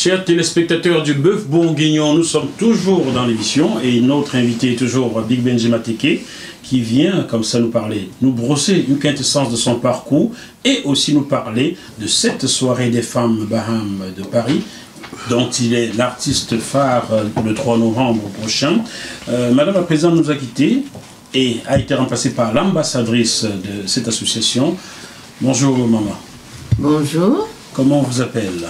Chers téléspectateurs du Bœuf Bourguignon, nous sommes toujours dans l'émission et notre invité est toujours Big Benji Mateke qui vient comme ça nous parler, nous brosser une quintessence de son parcours et aussi nous parler de cette soirée des femmes Baham de Paris dont il est l'artiste phare le 3 novembre prochain. Madame la Présidente nous a quittés et a été remplacée par l'ambassadrice de cette association. Bonjour maman. Bonjour. Comment on vous appelle?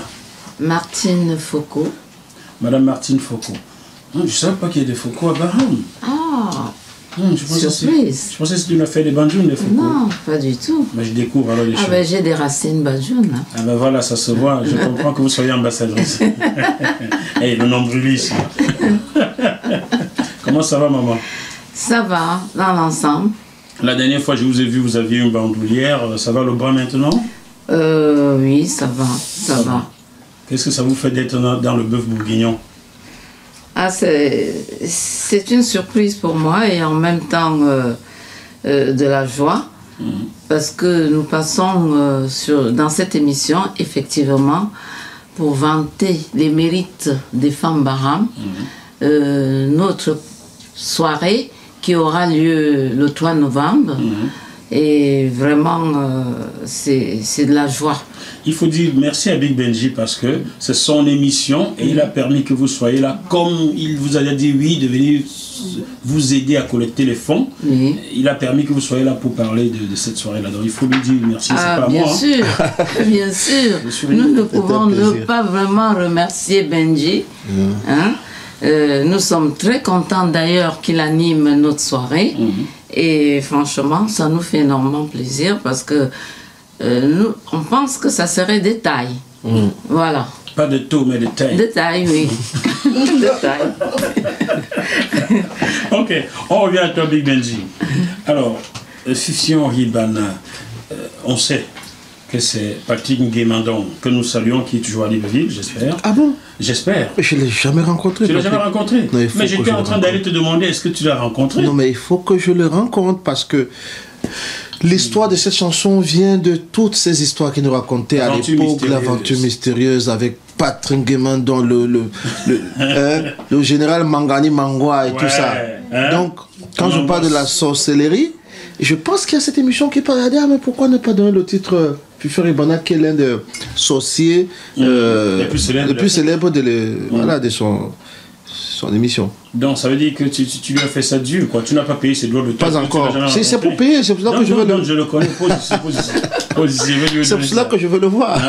Martine Foucault. Madame Martine Foucault. Je ne savais pas qu'il y a des Foucault à Baham. Ah, surprise. Je pensais que tu m'as fait des banjounes, des Foucault. Non, pas du tout. Mais je découvre alors les choses. Ben, j'ai des racines banjounes. Ah ben voilà, ça se voit. Je comprends que vous soyez ambassadrice. Hey, le nombrilisme. Comment ça va, maman? Ça va, dans l'ensemble. La dernière fois que je vous ai vu, vous aviez une bandoulière. Ça va le bras maintenant? Oui, ça va, ça va. Qu'est-ce que ça vous fait d'être dans le Bœuf Bourguignon? Ah, c'est une surprise pour moi et en même temps de la joie. Parce que nous passons dans cette émission, effectivement, pour vanter les mérites des femmes Baham. Notre soirée qui aura lieu le 3 novembre. Et vraiment, c'est de la joie. Il faut dire merci à Big Benji parce que c'est son émission et il a permis que vous soyez là. Comme il vous a dit oui, de venir vous aider à collecter les fonds, il a permis que vous soyez là pour parler de cette soirée-là. Donc il faut lui dire merci, c'est pas bien moi. Sûr, bien sûr. Nous ne pouvons ne pas vraiment remercier Benji. Nous sommes très contents d'ailleurs qu'il anime notre soirée. Et franchement, ça nous fait énormément plaisir parce que nous, on pense que ça serait des tailles. Voilà. Pas de taux, mais de taille. De taille, oui. De taille. Ok, on revient à toi, Big Benji. Alors, Fifion Ribana, on sait que c'est Patrick Nguemandon que nous saluons, qui est toujours à Libreville, j'espère. Ah bon? J'espère. Je ne l'ai jamais rencontré. Tu ne l'as jamais rencontré? Non, mais j'étais en train d'aller te demander, est-ce que tu l'as rencontré? Non, mais il faut que je le rencontre parce que l'histoire de cette chanson vient de toutes ces histoires qu'il nous racontait à l'époque, l'aventure mystérieuse avec Patrick Nguemandon, le général Mangani Mangwa et tout ça. Donc, quand je parle de la sorcellerie, je pense qu'il y a cette émission qui parle de mais pourquoi ne pas donner le titre Fifion Ribana, qui est l'un des sorciers les plus célèbres de son émission. Donc ça veut dire que tu lui as fait ça dur, quoi. Tu n'as pas payé ses droits de Pas encore. C'est pour payer, c'est pour ça que je veux le... je le connais, c'est pour cela que je veux le voir.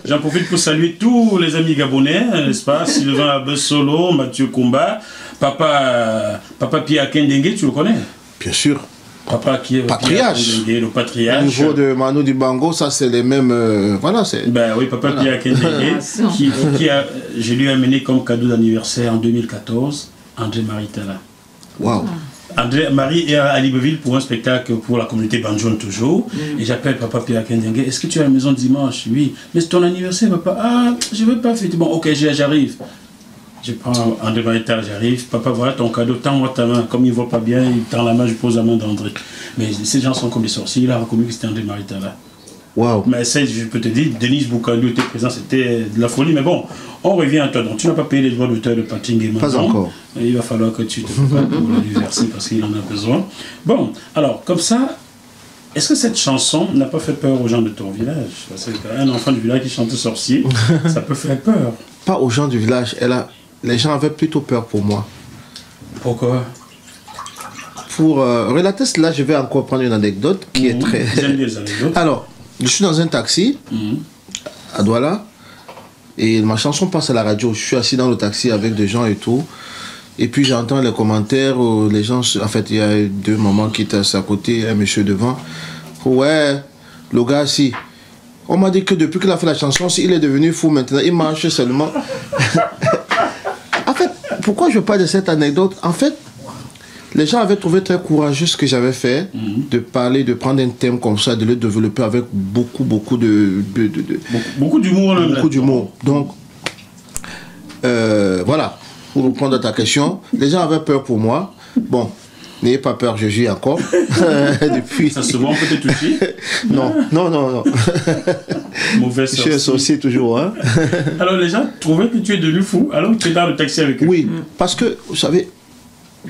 J'en profite pour saluer tous les amis gabonais, n'est-ce pas? Sylvain Abessolo, Mathieu Kumba, Papa Pierre Kendengue, tu le connais? Bien sûr. Papa qui est patriarche. Le patriarche. Au niveau de Manu Dibango, ça c'est les mêmes. Voilà, c'est. Ben oui, Papa Pierre Kendengue, je lui ai amené comme cadeau d'anniversaire en 2014, André-Marie Tala. Waouh! André-Marie est à Libreville pour un spectacle pour la communauté Banjoun toujours. Et j'appelle Papa Pierre Kendengue. Est-ce que tu es à la maison dimanche? Oui. Mais c'est ton anniversaire, papa. Ah, je ne veux pas fêter. Bon, ok, j'arrive. Je prends André-Marie Tala, j'arrive. Papa, voilà ton cadeau, tends-moi ta main. Comme il ne voit pas bien, il tend la main, je pose la main d'André. Mais ces gens sont comme des sorciers. Il a reconnu que c'était André-Marie Tala. Wow. Mais ça, je peux te dire, Denise Boukandou était présent, c'était de la folie. Mais bon, on revient à toi. Donc, tu n'as pas payé les droits d'auteur de Patrick Nguemandon. Pas encore. Et il va falloir que tu te prépares pour lui verser parce qu'il en a besoin. Bon, alors, comme ça, est-ce que cette chanson n'a pas fait peur aux gens de ton village? Parce qu'un enfant du village qui chante sorcier, ça peut faire peur. Pas aux gens du village. Les gens avaient plutôt peur pour moi. Pourquoi? Pour relater cela, je vais encore prendre une anecdote qui est très... J'aime bien les anecdotes. Alors, je suis dans un taxi à Douala et ma chanson passe à la radio. Je suis assis dans le taxi avec des gens et tout. Et puis j'entends les commentaires où les gens... En fait, il y a deux mamans qui étaient à côté, un monsieur devant. Ouais, le gars, si... On m'a dit que depuis qu'il a fait la chanson, il est devenu fou maintenant. Il marche seulement. En fait, pourquoi je parle de cette anecdote? En fait, les gens avaient trouvé très courageux ce que j'avais fait, de parler, de prendre un thème comme ça, de le développer avec beaucoup d'humour. Beaucoup d'humour. Donc, voilà, pour répondre à ta question, les gens avaient peur pour moi. Bon, N'ayez pas peur, je vis encore. Depuis... Ça se voit, peut-être touché. Non. Mauvais sorcier. Je suis un sorcier toujours. Hein. Alors les gens trouvaient que tu es devenu fou, alors que tu es dans le taxi avec eux. Oui, parce que, vous savez,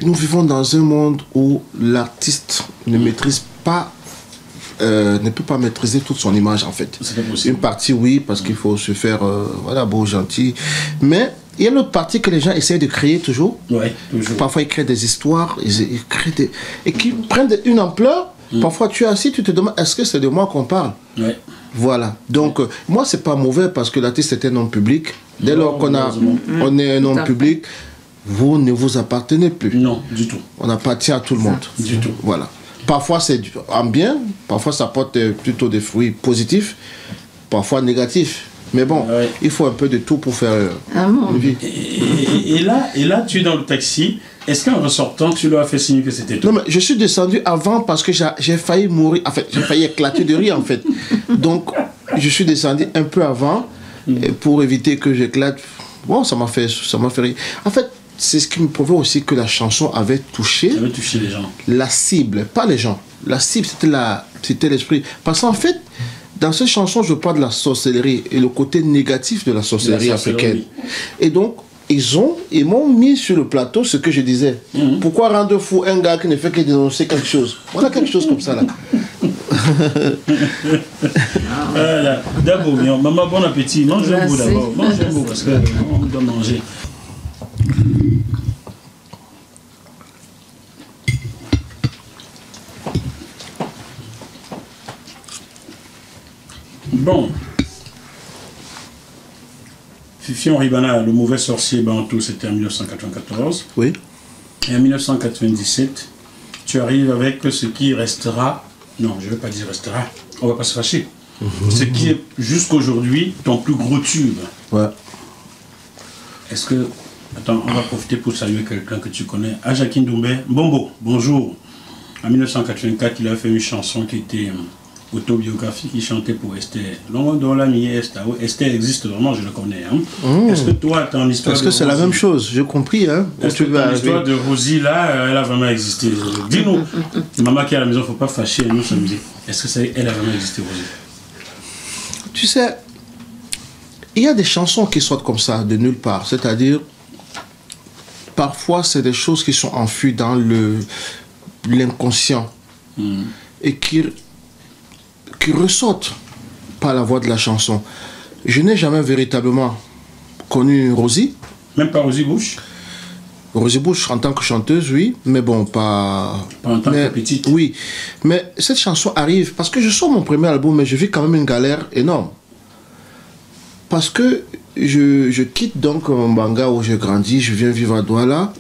nous vivons dans un monde où l'artiste ne maîtrise pas, ne peut pas maîtriser toute son image en fait. C'est pas possible. Une partie, oui, parce qu'il faut se faire, voilà, beau, gentil. Mais il y a l'autre partie que les gens essayent de créer toujours. Oui, toujours. Parfois, ils créent des histoires, ils créent des... et qui prennent une ampleur. Parfois, tu es assis, tu te demandes, est-ce que c'est de moi qu'on parle? Ouais. Voilà. Donc, moi, c'est pas mauvais parce que l'artiste est un homme public. Dès lors qu'on on est un homme public, vous ne vous appartenez plus. Non, du tout. On appartient à tout le monde. Du tout. Voilà. Parfois, c'est en bien, parfois, ça porte plutôt des fruits positifs, parfois négatifs. Mais bon, il faut un peu de tout pour faire une vie. Et là, tu es dans le taxi. Est-ce qu'en ressortant, tu leur as fait signe que c'était toi? Non, mais je suis descendu avant parce que j'ai failli mourir. En fait, j'ai failli éclater de rire, en fait. Donc, je suis descendu un peu avant pour éviter que j'éclate. Bon, ça m'a fait rire. En fait, c'est ce qui me prouvait aussi que la chanson avait touché les gens. La cible, pas les gens. La cible, c'était l'esprit. Parce qu'en fait, dans cette chanson, je parle de la sorcellerie et le côté négatif de la sorcellerie africaine. Et donc, ils m'ont mis sur le plateau ce que je disais. Pourquoi rendre fou un gars qui ne fait que dénoncer quelque chose? Voilà quelque chose comme ça là. D'abord, maman, bon appétit. Mange un bout d'abord. Mange un bout parce qu'on doit manger. Bon. Fifion Ribana, le mauvais sorcier bantou, c'était en 1994. Oui. Et en 1997, tu arrives avec ce qui restera. Non, je ne veux pas dire restera. On ne va pas se fâcher. Ce qui est jusqu'aujourd'hui ton plus gros tube. Ouais. Est-ce que. Attends, on va profiter pour saluer quelqu'un que tu connais. Ajakin Doumbé. Bombo, bonjour. En 1984, il a fait une chanson qui était autobiographique, il chantait pour Esther. Esther existe vraiment, je le connais. Hein. Est-ce que toi, ton histoire. Est-ce que c'est la même chose? J'ai compris. Hein, est-ce que ton histoire de Rosie, là, elle a vraiment existé? Dis-nous. Maman qui est à la maison, il ne faut pas fâcher, nous s'amuser. Est-ce que elle a vraiment existé, Rosie? Tu sais, il y a des chansons qui sortent comme ça, de nulle part. C'est-à-dire, parfois, c'est des choses qui sont enfuies dans l'inconscient et qui ressortent par la voix de la chanson. Je n'ai jamais véritablement connu Rosie. Même pas Rosie Bush? Rosie Bush en tant que chanteuse, oui, mais bon, pas en tant que petite. Oui, mais cette chanson arrive parce que je sors mon premier album, mais je vis quand même une galère énorme. Parce que je quitte donc Mbanga où j'ai grandi, je viens vivre à Douala,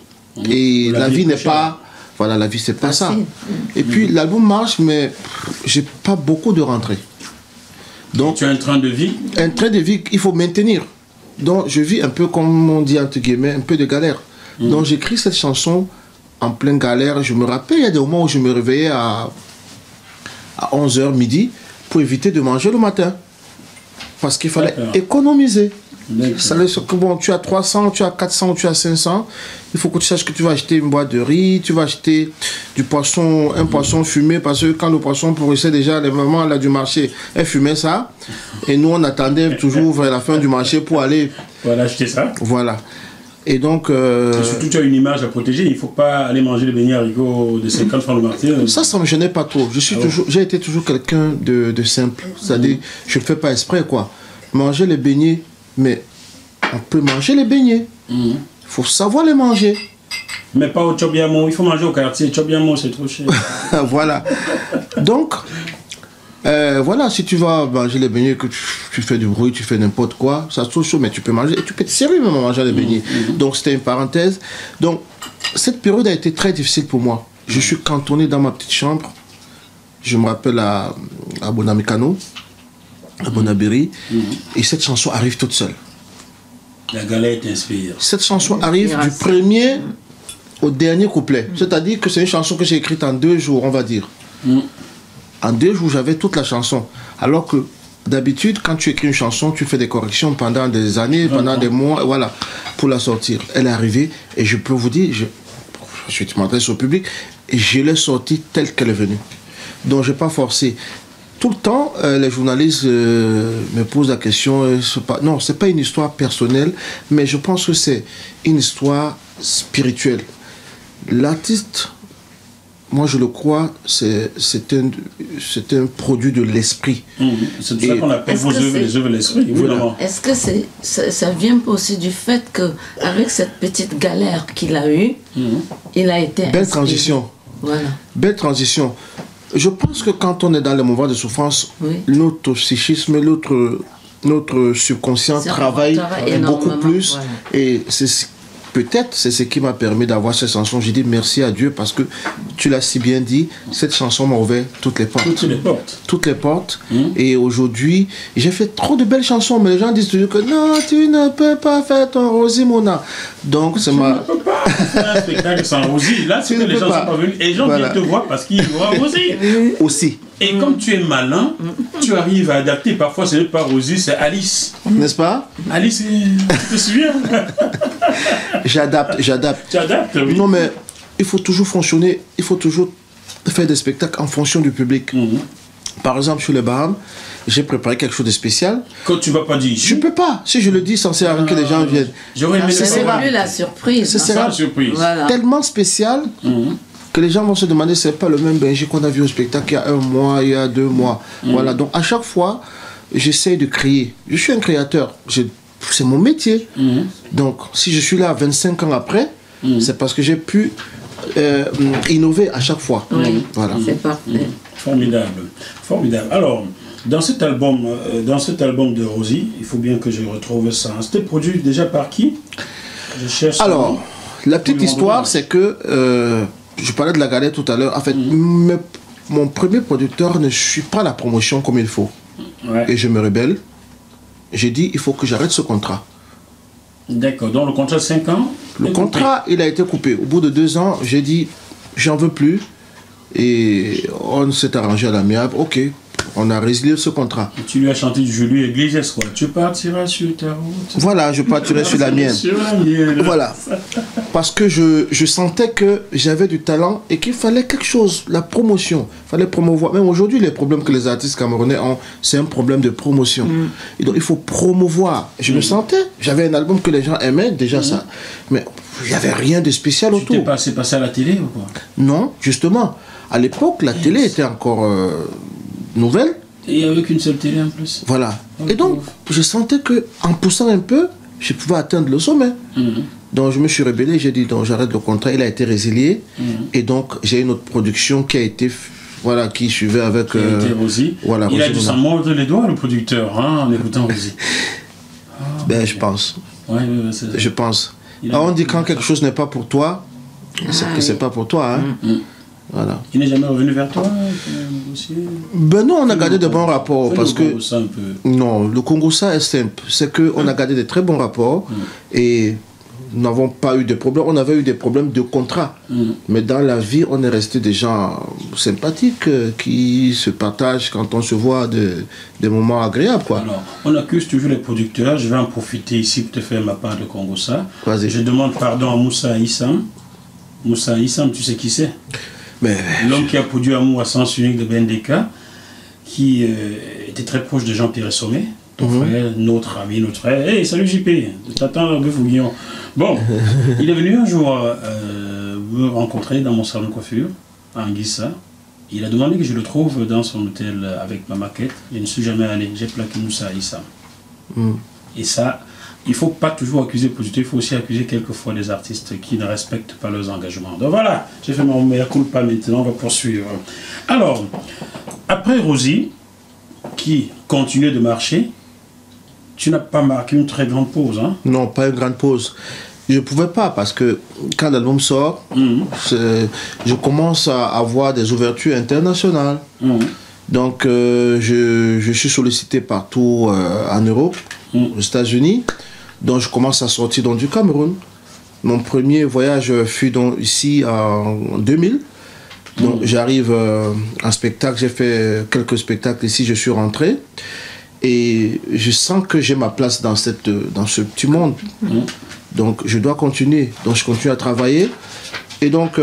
et la vie n'est pas... Voilà, la vie, c'est pas ça. Et puis, l'album marche, mais j'ai pas beaucoup de rentrées. Donc, tu as un train de vie? Un train de vie qu'il faut maintenir. Donc, je vis un peu, comme on dit, entre guillemets, un peu de galère. Donc, j'écris cette chanson en pleine galère. Je me rappelle, il y a des moments où je me réveillais à 11h midi pour éviter de manger le matin. Parce qu'il fallait économiser. Ça veut dire que bon, tu as 300, tu as 400, tu as 500. Il faut que tu saches que tu vas acheter une boîte de riz, tu vas acheter du poisson, un poisson fumé, parce que quand le poisson pourrissait déjà, les mamans là du marché, elles fumaient ça. Et nous, on attendait toujours vers la fin du marché pour aller... Voilà, acheter ça. Voilà. Et donc... Et surtout, tu as une image à protéger. Il ne faut pas aller manger les beignets haricots de 50 francs le marché. Ça ne me gênait pas trop. J'ai été toujours quelqu'un de simple. C'est-à-dire, je ne le fais pas exprès, quoi. Manger les beignets, mais on peut manger les beignets. Il faut savoir les manger. Mais pas au Chobiamo. Il faut manger au quartier. Chobiamo, c'est trop cher. Voilà. Donc, voilà, si tu vas manger les beignets, que tu fais du bruit, tu fais n'importe quoi, ça se trouve chaud, mais tu peux manger. Et tu peux te servir même à manger les beignets. Donc, c'était une parenthèse. Donc, cette période a été très difficile pour moi. Je suis cantonné dans ma petite chambre. Je me rappelle à Bonamikano, à Bonabiri, et cette chanson arrive toute seule. La galère t'inspire. Cette chanson arrive du premier au dernier couplet. C'est-à-dire que c'est une chanson que j'ai écrite en 2 jours, on va dire. En 2 jours, j'avais toute la chanson. Alors que d'habitude, quand tu écris une chanson, tu fais des corrections pendant des années, pendant des mois, voilà, pour la sortir. Elle est arrivée, et je peux vous dire, je m'adresse au public, je l'ai sortie telle qu'elle est venue. Donc, je n'ai pas forcé. Tout le temps, les journalistes me posent la question, non, ce n'est pas une histoire personnelle, mais je pense que c'est une histoire spirituelle. L'artiste, moi je le crois, c'est un produit de l'esprit. C'est pour ça qu'on appelle vos œuvres les œuvres de l'esprit. Voilà. Est-ce que ça vient aussi du fait qu'avec cette petite galère qu'il a eue, il a été Belle transition. Voilà. Belle transition. Je pense que quand on est dans les moments de souffrance, notre psychisme, notre subconscient travaille beaucoup plus. Voilà. Et peut-être c'est ce qui m'a permis d'avoir cette chanson. J'ai dit merci à Dieu parce que tu l'as si bien dit, cette chanson m'a ouvert toutes les portes. Toutes les portes. Toutes les portes. Et aujourd'hui, j'ai fait trop de belles chansons, mais les gens disent toujours que non, tu ne peux pas faire ton Rosie Mona. Donc c'est ma... Tu ne peux pas faire un spectacle sans Rosie. Là, c'est que les gens ne sont pas venus. Et les gens viennent te voir parce qu'ils voient Rosie. Aussi. Et comme tu es malin, tu arrives à adapter. Parfois, ce n'est pas Rosie, c'est Alice. N'est-ce pas? Alice, tu te souviens? J'adapte. Tu adaptes, oui. Non, mais il faut toujours fonctionner, il faut toujours faire des spectacles en fonction du public. Par exemple, sur les Bahamas, j'ai préparé quelque chose de spécial. Quand tu ne vas pas dire ici. Je ne peux pas. Si je le dis, censé arrêter que les gens viennent. J'aurais aimé c'est la surprise. C'est la surprise. Voilà. Tellement spécial que les gens vont se demander c'est pas le même Benji qu'on a vu au spectacle il y a 1 mois, il y a 2 mois. Voilà. Donc à chaque fois, j'essaie de créer. Je suis un créateur. C'est mon métier. Donc si je suis là 25 ans après, c'est parce que j'ai pu innover à chaque fois. Voilà. C'est parfait. Formidable. Formidable. Alors, dans cet album de Rosie, il faut bien que je retrouve ça. C'était produit déjà par qui? Je cherche. Alors, la petite histoire, c'est que je parlais de la galette tout à l'heure. En fait, mon premier producteur ne suit pas la promotion comme il faut. Et je me rebelle. J'ai dit, il faut que j'arrête ce contrat. D'accord. Donc le contrat de 5 ans? Le contrat, il a été coupé. Au bout de 2 ans, j'ai dit, j'en veux plus. Et on s'est arrangé à l'amiable. Ok, on a résilié ce contrat. Et tu lui as chanté du Julie Iglesias, quoi. Tu partiras sur ta route. Voilà, je partirai sur la mienne. Sur la mienne. Voilà. Parce que je sentais que j'avais du talent et qu'il fallait quelque chose, la promotion. Il fallait promouvoir. Même aujourd'hui, les problèmes que les artistes camerounais ont, c'est un problème de promotion. Et donc, il faut promouvoir. Je me sentais, j'avais un album que les gens aimaient, déjà ça. Mais il n'y avait rien de spécial autour. Tu t'es passé à la télé ou quoi? Non, justement. À l'époque, la télé était encore nouvelle. Et avec une seule télé en plus. Voilà. Et donc, je sentais qu'en poussant un peu, je pouvais atteindre le sommet. Donc, je me suis rebellé, j'ai dit, donc j'arrête le contrat. Il a été résilié. Et donc, j'ai une autre production qui a été, voilà, qui suivait avec... Rosie. Voilà, il a dû s'en mordre les doigts, le producteur, hein, en écoutant Rosie. Ben, je pense. Ouais, c'est ça. Je pense. Alors, on dit quand quelque chose n'est pas pour toi, c'est que c'est pas pour toi, hein. Voilà. Il n'est jamais revenu vers toi Ben non, on a gardé de bons rapports. Parce que ça un peu. Non, le Congo, ça est simple. C'est qu'on a gardé de très bons rapports et nous n'avons pas eu de problèmes. On avait eu des problèmes de contrat. Mais dans la vie, on est resté des gens sympathiques qui se partagent quand on se voit des moments agréables, quoi. Alors, on accuse toujours les producteurs. Je vais en profiter ici pour te faire ma part de Congo, ça. Je demande pardon à Moussa Issam. Moussa Issam, tu sais qui c'est? L'homme qui a produit Amour à sens unique de BNDK, qui était très proche de Jean-Pierre Sommet, ton frère, notre ami, notre frère. Hey, salut JP, t'attends Bœuf Bourguignon. Bon, il est venu un jour me rencontrer dans mon salon de coiffure, à Anguissa. Il a demandé que je le trouve dans son hôtel avec ma maquette. Je ne suis jamais allé, j'ai plaqué Moussa Issam. Et ça, il ne faut pas toujours accuser le producteur, il faut aussi accuser quelquefois des artistes qui ne respectent pas leurs engagements. Donc voilà, j'ai fait mon mea culpa maintenant, on va poursuivre. Alors, après Rosie, qui continuait de marcher, tu n'as pas marqué une très grande pause, hein? Non, pas une grande pause. Je ne pouvais pas parce que quand l'album sort, je commence à avoir des ouvertures internationales. Donc je suis sollicité partout en Europe, aux États-Unis. Donc je commence à sortir du Cameroun. Mon premier voyage fut ici en 2000. Donc j'arrive en spectacle, j'ai fait quelques spectacles ici, je suis rentré. Et je sens que j'ai ma place dans ce petit monde. Donc je dois continuer. Donc je continue à travailler. Et donc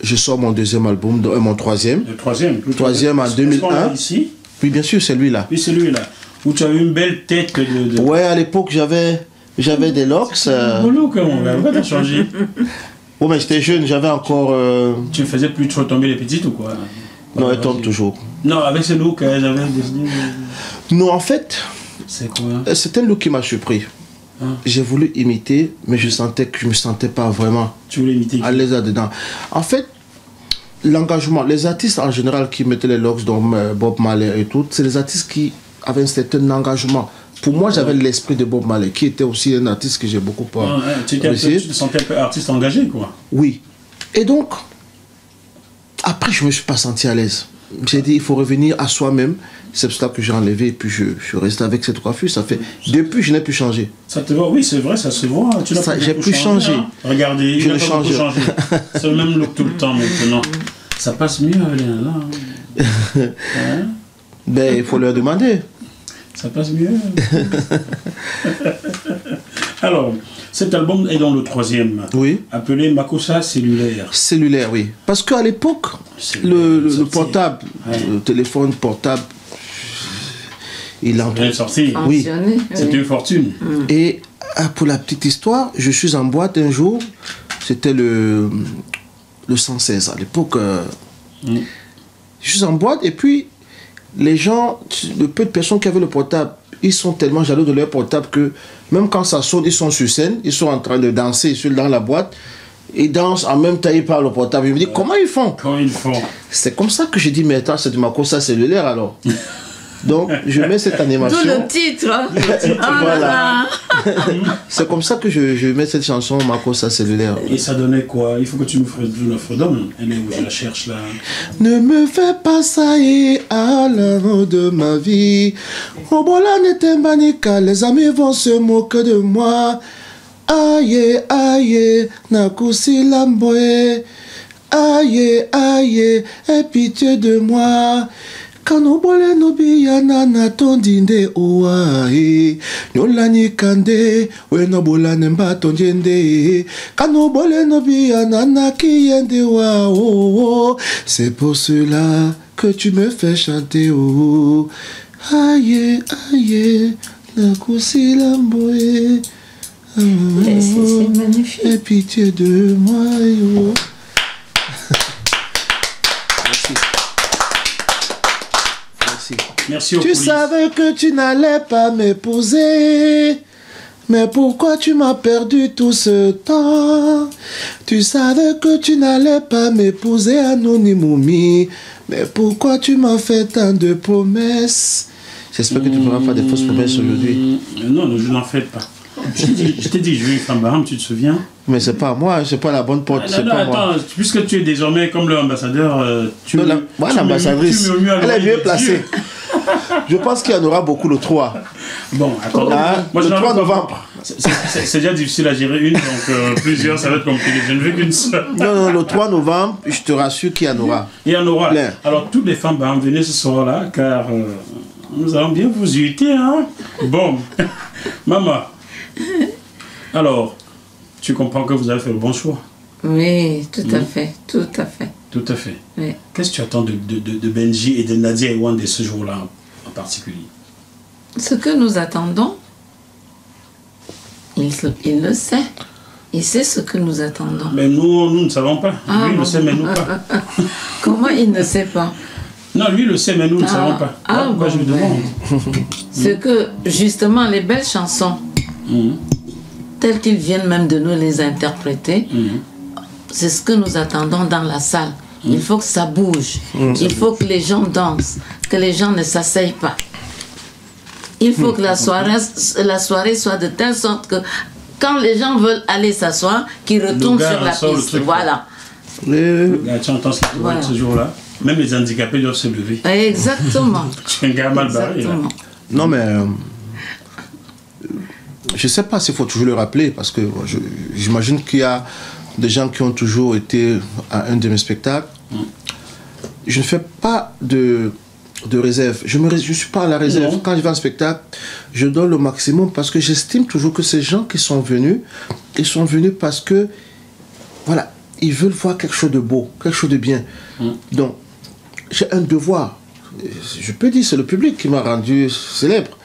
je sors mon deuxième album, mon troisième. Le troisième. Le troisième en 2001. Ici. Oui, bien sûr, c'est lui-là. Oui, c'est lui-là. Où tu as eu une belle tête de... Ouais, à l'époque, j'avais des locks. Boulot, comment t'as changé? Oh, mais j'étais jeune, j'avais encore... Tu ne faisais plus trop tomber les petites ou quoi? Non, elles tombent toujours. Non, avec ce look, j'avais décidé... Non, en fait... C'est quoi? C'est un look qui m'a surpris. J'ai voulu imiter, mais je sentais que je ne me sentais pas vraiment à l'aise là-dedans. En fait, l'engagement, les artistes en général qui mettaient les locks, dont Bob Marley et tout, c'est les artistes qui avaient un certain engagement. Pour moi, j'avais l'esprit de Bob Marley, qui était aussi un artiste que j'ai beaucoup apprécié. Tu te sentais un peu artiste engagé, quoi. Oui. Et donc, après, je ne me suis pas senti à l'aise. J'ai dit, il faut revenir à soi-même. C'est pour ça que j'ai enlevé et puis je suis resté avec cette coiffure. Ça fait... Depuis, je n'ai plus changé. Ça te voit? Oui, c'est vrai, ça se voit. J'ai plus changé. Hein. Regardez, je n'ai pas changé. C'est le même look tout le temps maintenant. Ça passe mieux avec les là. Hein? Ben, il faut leur demander. Ça passe mieux. Alors, cet album est dans le troisième. Oui. Appelé Makossa Cellulaire. Cellulaire, oui. Parce qu'à l'époque, le portable, le téléphone portable, il a sorti. Oui. C'était une fortune. Et pour la petite histoire, je suis en boîte un jour. C'était le 116 à l'époque. Je suis en boîte et puis les gens, le peu de personnes qui avaient le portable, ils sont tellement jaloux de leur portable que même quand ça sonne, ils sont sur scène, ils sont en train de danser dans la boîte, ils dansent en même temps, ils parlent au portable. Je me dis, comment ils font? Comment ils font? C'est comme ça que j'ai dit, mais attends, c'est de Makossa Cellulaire alors. Donc, je mets cette animation. D'où le titre. Voilà. C'est comme ça que je mets cette chanson Makossa Cellulaire. Et ça donnait quoi? Il faut que tu me fasses une offre d'homme. Elle est où? Je la cherche là. Ne me fais pas ça et à l'heure de ma vie. Obola n'était manica, les amis vont se moquer de moi. Aïe, aïe, nakusi lamboe. Aïe, aïe, aie pitié de moi. Kanobole no biyana na tondinde oae Nyolani kande we no bolane mba tondende Kanobole no biyana na kiyende wa oh. C'est pour cela que tu me fais chanter oh. Aïe aïe na kusi lamboe C'est magnifique. Aie pitié de moi oh. Merci. Tu savais que tu n'allais pas m'épouser, mais pourquoi tu m'as perdu tout ce temps? Tu savais que tu n'allais pas m'épouser, Anonimoumi, mais pourquoi tu m'as fait tant de promesses? J'espère que tu ne feras pas des fausses promesses aujourd'hui. Non, je n'en fais pas. Je t'ai dit, je vais une femme Baham, tu te souviens? Mais c'est pas moi, c'est pas la bonne porte. Non, attends, moi. Puisque tu es désormais comme l'ambassadeur, tu l'ambassadrice, elle est mieux placée. Je pense qu'il y en aura beaucoup le 3. Bon, attends. Moi, le 3 novembre. C'est déjà difficile à gérer une, donc plusieurs, ça va être compliqué. Je ne veux qu'une seule. Non, le 3 novembre, je te rassure qu'il y en aura. Il y en aura. Plein. Alors, toutes les femmes, venez ce soir-là, car nous allons bien vous irriter, hein. Bon, maman. Alors, tu comprends que vous avez fait le bon choix? Oui, tout à fait, tout à fait. Tout à fait. Oui. Qu'est-ce que tu attends de Benji et de Nadia Ewan de ce jour-là en particulier? Ce que nous attendons, il le sait. Il sait ce que nous attendons. Mais nous ne savons pas. Lui, il le sait, mais nous pas. Comment il ne sait pas? Non, lui, il le sait, mais nous ne savons pas. Pourquoi je me demande? C'est que, justement, les belles chansons, telles qu'ils viennent même de nous les interpréter, c'est ce que nous attendons dans la salle. Il faut que ça bouge. Il faut que les gens dansent, que les gens ne s'asseyent pas. Il faut que la soirée soit de telle sorte que quand les gens veulent aller s'asseoir, qu'ils retournent sur la piste. Voilà. Tu entends ce qu'il faut ce jour-là? Même les handicapés doivent se lever. Exactement. Tu es un gars mal barré là. Non mais je ne sais pas s'il faut toujours le rappeler parce que j'imagine qu'il y a des gens qui ont toujours été à un de mes spectacles. Je ne fais pas de réserve. Je ne suis pas à la réserve. Non. Quand je vais en spectacle, je donne le maximum parce que j'estime toujours que ces gens qui sont venus, ils sont venus parce que, voilà, ils veulent voir quelque chose de beau, quelque chose de bien. Donc, j'ai un devoir. Je peux dire, c'est le public qui m'a rendu célèbre.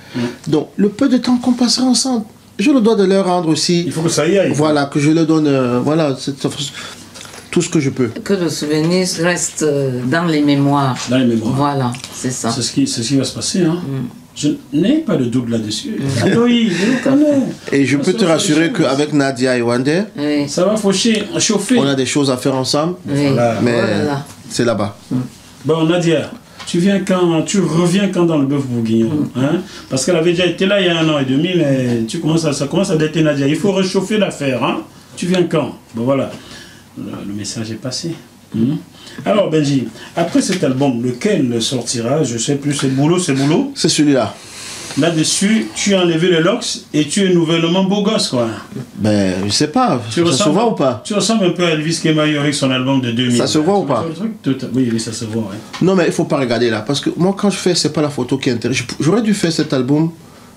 Donc, le peu de temps qu'on passera ensemble, je le dois de leur rendre aussi. Il faut que ça y aille. Voilà, que je leur donne voilà, tout ce que je peux. Que le souvenir reste dans les mémoires. Dans les mémoires. Voilà, c'est ça. C'est ce qui va se passer. Hein. Je n'ai pas de doute là-dessus. Aloïs, je le connais. Et je peux te rassurer qu'avec Nadia et Wander, ça va chauffer. On a des choses à faire ensemble, Voilà. mais c'est là-bas. Bon, Nadia, tu reviens quand dans le bœuf bourguignon, hein? Parce qu'elle avait déjà été là il y a 1 an et demi, mais ça commence à dater, Nadia. Il faut réchauffer l'affaire, hein? Tu viens quand? Bon, voilà. Le message est passé. Alors, Benji, après cet album, lequel sortira? Je sais plus, c'est Boulot? C'est celui-là. Là-dessus, tu as enlevé le locks et tu es nouvellement beau gosse, quoi. Ben, je sais pas. Ça se voit ou pas? Tu ressembles un peu à Elvis Kemayo avec son album de 2000. Ça se voit ou pas? Oui, ça se voit, ouais. Non, mais il faut pas regarder là. Parce que moi, quand je fais, c'est pas la photo qui intéresse. J'aurais dû faire cet album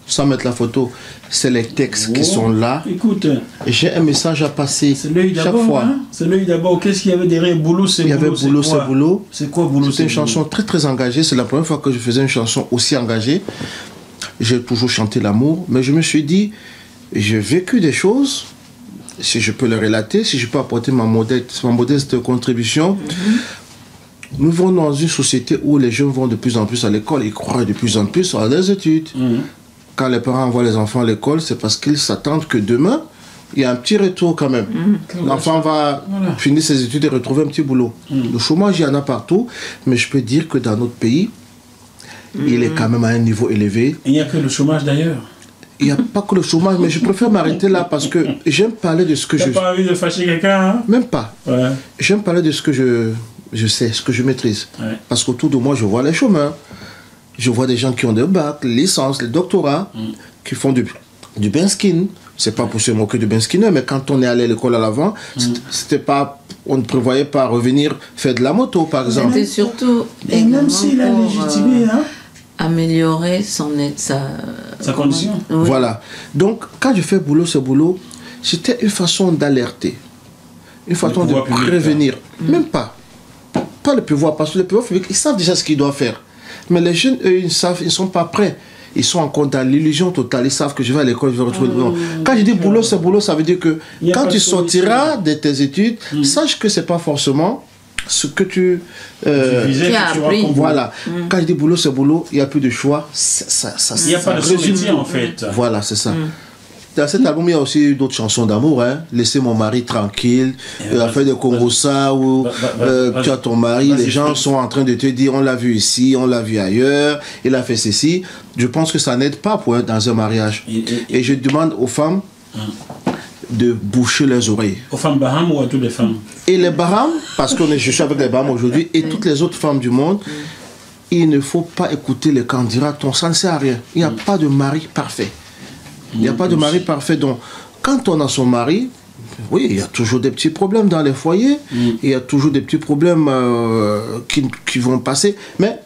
sans mettre la photo. C'est les textes qui sont là. Écoute. J'ai un message à passer chaque fois. Hein? C'est l'œil d'abord. Qu'est-ce qu'il y avait derrière Boulot, c'est Boulot? Il y avait Boulot, c'est Boulot. C'est quoi Boulot? C'est une chanson très très engagée. C'est la première fois que je faisais une chanson aussi engagée. J'ai toujours chanté l'amour, mais je me suis dit, j'ai vécu des choses, si je peux les relater, si je peux apporter ma modeste contribution. Nous vivons dans une société où les jeunes vont de plus en plus à l'école, ils croient de plus en plus à leurs études. Quand les parents envoient les enfants à l'école, c'est parce qu'ils s'attendent que demain, il y a un petit retour quand même. L'enfant va finir ses études et retrouver un petit boulot. Le chômage, il y en a partout, mais je peux dire que dans notre pays, il est quand même à un niveau élevé. Il n'y a que le chômage d'ailleurs. Il n'y a pas que le chômage, mais je préfère m'arrêter là parce que j'aime parler de ce que je... Tu n'as pas envie de fâcher quelqu'un, hein? Même pas. Ouais. J'aime parler de ce que je sais, ce que je maîtrise. Ouais. Parce qu'autour de moi, je vois les chômeurs. Je vois des gens qui ont des bacs, les licences, les doctorats, qui font du Benskin. C'est pas pour se moquer du Benskinner, mais quand on est allé à l'école à l'avant, c'était pas... On ne prévoyait pas revenir faire de la moto, par exemple. C'était surtout... Et même s'il a légitimé, hein? Améliorer sa condition. Oui. Voilà. Donc, quand je fais boulot, ce boulot, c'était une façon d'alerter. Une façon de prévenir. Même pas. Pas le pouvoir, parce que le pouvoir public, ils savent déjà ce qu'ils doivent faire. Mais les jeunes, eux, ils savent, ils ne sont pas prêts. Ils sont encore dans l'illusion totale. Ils savent que je vais à l'école, je vais retrouver le boulot. Quand je dis boulot, c'est boulot, ça veut dire que quand tu sortiras de tes études, sache que ce n'est pas forcément ce que tu visais, que tu appris. Voilà. Quand je dis boulot, c'est boulot, il n'y a plus de choix. Il n'y a pas de sous-métier en fait. Voilà, c'est ça. Dans cet album, il y a aussi d'autres chansons d'amour. Hein. Laissez mon mari tranquille. L'affaire de Congossa où tu as ton mari. Les gens sont en train de te dire on l'a vu ici, on l'a vu ailleurs. Il a fait ceci. Je pense que ça n'aide pas pour être dans un mariage. Et je demande aux femmes de boucher leurs oreilles. Aux femmes Baham ou à toutes les femmes? Et les Baham, parce que je suis avec les Baham aujourd'hui, et toutes les autres femmes du monde, il ne faut pas écouter les candidats. Ça ne sert à rien. Il n'y a pas de mari parfait. Il n'y a pas de mari parfait. Donc, quand on a son mari, oui, il y a toujours des petits problèmes dans les foyers. Il y a toujours des petits problèmes qui vont passer. Mais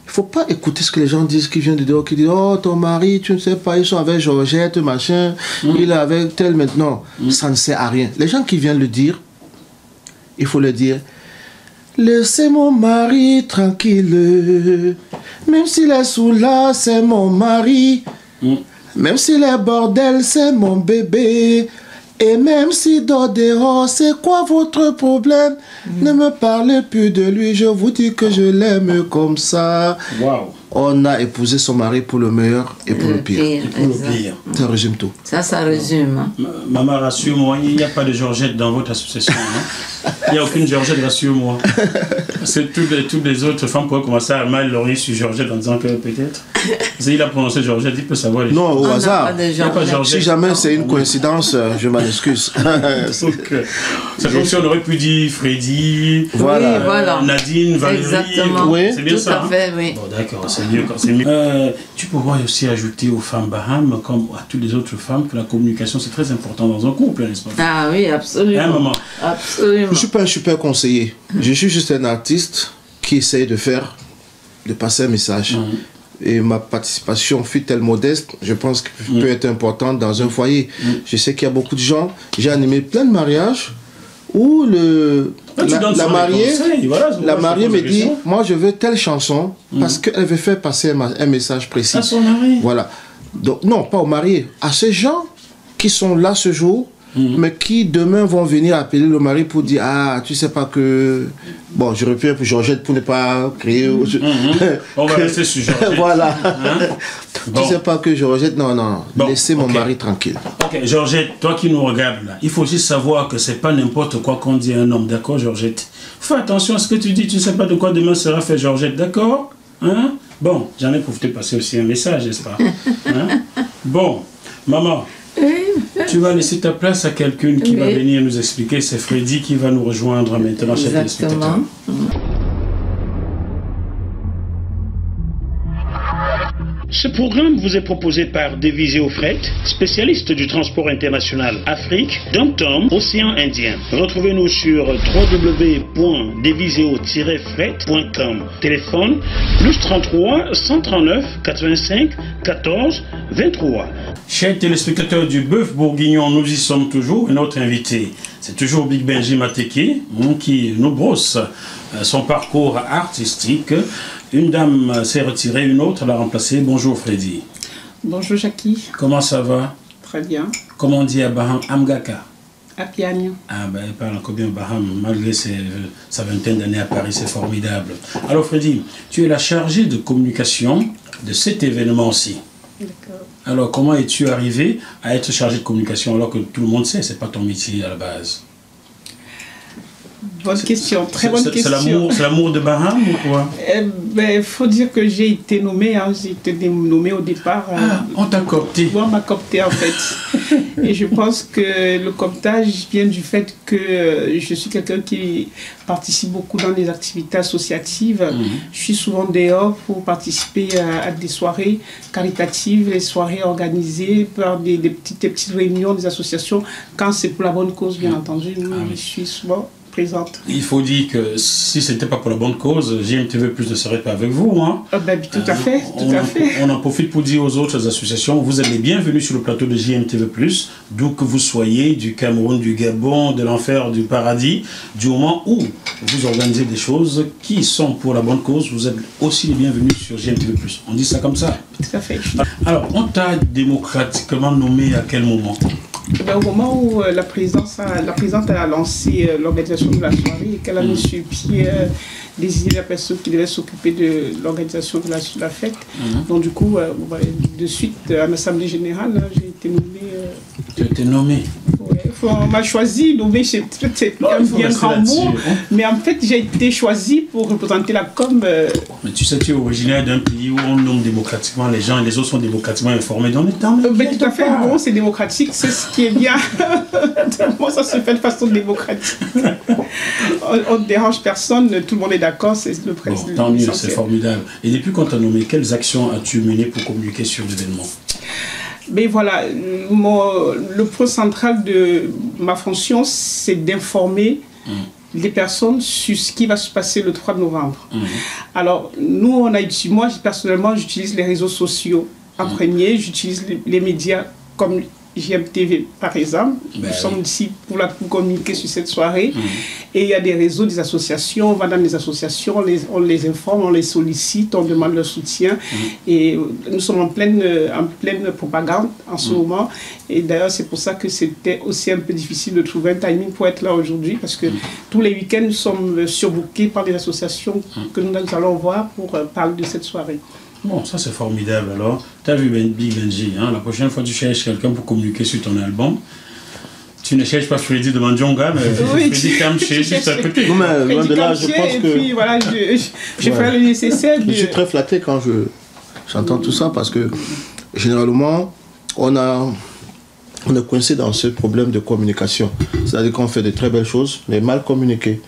il ne faut pas écouter ce que les gens disent, qui viennent de dehors, qui disent « Oh, ton mari, tu ne sais pas, ils sont avec Georgette, machin, il est avec tel maintenant. » Ça ne sert à rien. Les gens qui viennent le dire, il faut le dire « Laissez mon mari tranquille. Même s'il est sous là, c'est mon mari. Même s'il est bordel, c'est mon bébé. Et même si dehors, c'est quoi votre problème? Ne me parlez plus de lui, je vous dis que je l'aime comme ça. Wow. On a épousé son mari pour le meilleur et pour le pire. Et pour le pire. Ça résume tout. Ça résume. Hein. Maman, rassure-moi, il n'y a pas de Georgette dans votre association. Hein? Il n'y a aucune Georgette, rassure-moi. Parce que toutes les autres femmes pourraient commencer à mal l'oreiller sur Georgette en disant que peut-être. Il a prononcé Georgette, il peut savoir. Non, au hasard. Si jamais c'est une coïncidence, je m'en excuse. C'est comme si on aurait pu dire Freddy, voilà. Oui, voilà. Nadine, Valérie. Exactement. Oui. C'est bien tout ça. À fait, oui. Bon, d'accord, c'est mieux quand c'est mieux. Tu pourrais aussi ajouter aux femmes Baham, comme à toutes les autres femmes, que la communication c'est très important dans un couple, n'est-ce pas? Ah oui, absolument. À un moment. Absolument. Je ne suis pas un super conseiller. Je suis juste un artiste qui essaye de passer un message. Et ma participation, fut-elle modeste, je pense qu'elle peut être importante dans un foyer. Je sais qu'il y a beaucoup de gens, j'ai animé plein de mariages où la mariée, voilà, me dit, moi je veux telle chanson parce qu'elle veut faire passer un message précis. À son mari. Voilà. Donc, non, pas au marié, à ces gens qui sont là ce jour, mais qui demain vont venir appeler le mari pour dire, ah, tu sais pas que... Bon, je reviens pour Georgette pour ne pas créer... On va rester sur Georgette. Voilà. Bon. Tu sais pas que Georgette... Non, bon, laissez mon mari tranquille. Ok, Georgette, toi qui nous regardes là, il faut aussi savoir que c'est pas n'importe quoi qu'on dit à un homme, d'accord, Georgette? Fais attention à ce que tu dis, tu ne sais pas de quoi demain sera fait, Georgette, d'accord? Hein? Bon, j'en ai profité passer aussi un message, n'est-ce pas? Hein? Bon, maman, tu vas laisser ta place à quelqu'un qui va venir nous expliquer. C'est Freddy qui va nous rejoindre maintenant, chers téléspectateurs. Ce programme vous est proposé par Deviseo Fret, spécialiste du transport international Afrique, Dom-Tom, Océan Indien. Retrouvez-nous sur www.deviseo-fret.com. Téléphone +33 139 85 14 23. Chers téléspectateurs du Bœuf Bourguignon, nous y sommes toujours. Et notre invité, c'est toujours Big Benji Mateke, qui nous brosse son parcours artistique. Une dame s'est retirée, une autre l'a remplacée. Bonjour Freddy. Bonjour Jackie. Comment ça va? Très bien. Comment on dit à Baham? Amgaka. Apiani. Ah ben elle parle encore bien Baham, malgré sa vingtaine d'années à Paris, c'est formidable. Alors Freddy, tu es la chargée de communication de cet événement-ci. D'accord. Alors comment es-tu arrivé à être chargée de communication alors que tout le monde sait, c'est pas ton métier à la base? Bonne question, très bonne question. C'est l'amour de Baham ou quoi? Il faut dire que j'ai été nommée, j'ai été nommée au départ. On t'a coopté. On m'a coopté en fait. Et je pense que le cooptage vient du fait que je suis quelqu'un qui participe beaucoup dans les activités associatives. Je suis souvent dehors pour participer à des soirées caritatives, des soirées organisées par des petites réunions des associations, quand c'est pour la bonne cause bien entendu. Je suis souvent présente. Il faut dire que si ce n'était pas pour la bonne cause, GMTV Plus ne serait pas avec vous. Hein. Tout à fait, tout à fait. On en profite pour dire aux autres associations, vous êtes les bienvenus sur le plateau de GMTV Plus, d'où que vous soyez, du Cameroun, du Gabon, de l'enfer, du paradis, du moment où vous organisez des choses qui sont pour la bonne cause, vous êtes aussi les bienvenus sur GMTV Plus. On dit ça comme ça? Tout à fait. Alors, on t'a démocratiquement nommé à quel moment? Au moment où la présidente a lancé l'organisation de la soirée et qu'elle a mis sur pied désigné la personne qui devait s'occuper de l'organisation de la fête. Donc du coup, de suite à l'Assemblée Générale, j'ai été nommé. Tu as été nommé? On m'a choisi, nommé, c'est un bien grand mot, mais en fait j'ai été choisi pour représenter la com. Mais tu sais, tu es originaire d'un pays où on nomme démocratiquement les gens et les autres sont démocratiquement informés. Donc, tout à fait, bon, c'est démocratique, c'est ce qui est bien. Moi, ça se fait de façon démocratique. On ne dérange personne, tout le monde est d'accord, c'est le principe. Bon, tant mieux, c'est formidable. Et depuis qu'on t'a nommé, quelles actions as-tu menées pour communiquer sur l'événement? Mais voilà, le point central de ma fonction, c'est d'informer les personnes sur ce qui va se passer le 3 novembre. Alors, moi, personnellement, j'utilise les réseaux sociaux en premier, j'utilise les médias comme GMTV, par exemple. Nous sommes ici pour communiquer sur cette soirée. Et il y a des réseaux, des associations. On va dans les associations, on les informe, on les sollicite, on demande leur soutien. Et nous sommes en pleine propagande en ce moment. Et d'ailleurs, c'est pour ça que c'était aussi un peu difficile de trouver un timing pour être là aujourd'hui. Parce que tous les week-ends, nous sommes surbookés par des associations que nous allons voir pour parler de cette soirée. Bon, ça c'est formidable alors. Tu as vu Big Benji, hein? La prochaine fois que tu cherches quelqu'un pour communiquer sur ton album, tu ne cherches pas Freddy de Mandionga, mais Freddy Kamché, juste à côté. Non, mais loin de là, je pense que... Puis, voilà, je ferai le nécessaire. Je suis très flatté quand j'entends tout ça parce que généralement, on est coincé dans ce problème de communication. C'est-à-dire qu'on fait de très belles choses, mais mal communiquées.